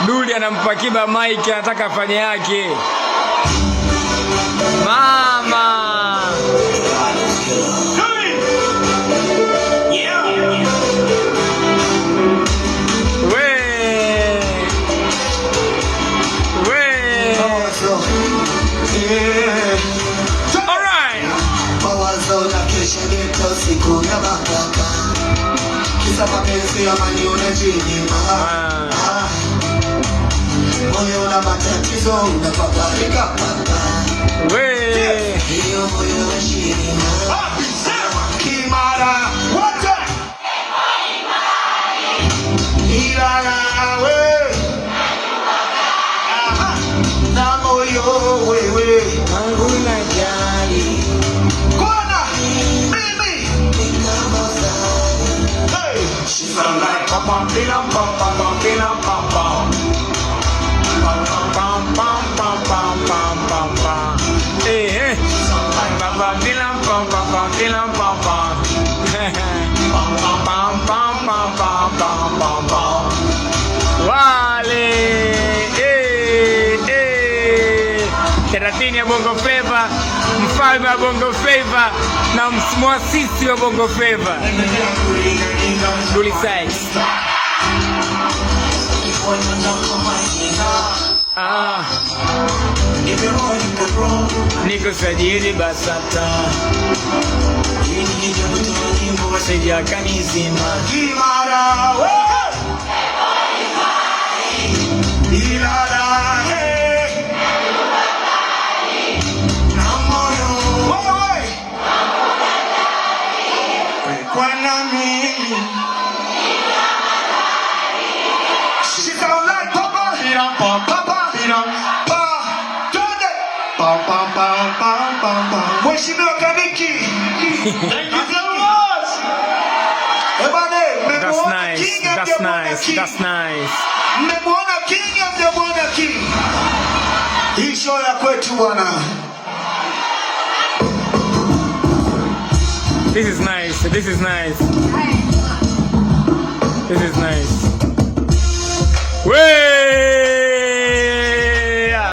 Duli anampa Kiba Mike, anataka afanye yake. Mama mapenzi ya mani unajinyima, moyo una matatizo unapaparika papa, hiyo moyo wa shirima Kimara wote Ilala we na moyo wewe Mungu najali kona mimi she's like pam pam pam pam pam pam pam pam pam pam pam pam pam pam. Eh pam pam pam pam pam pam pam. Pam pam pam pam pam pam pam. Wale Teratini ya Bongo Flava, mfalme wa Bongo Flava na mwasisi wa Bongo Flava Dully Sykes. Niko sajili BASATA, sija kanizima Kimara Ilala na moyo wewe kwa nami. She sound like Papa Hiram, Papa Hiram, Pam pam pam pam pam pam. Mheshimiwa Kaniki. Thank you so much. That's nice, that's nice, that's nice. Mmemwona king of the Bwana King. Hii show ya kwetu bwana. This is nice, this is nice. This is nice. Way!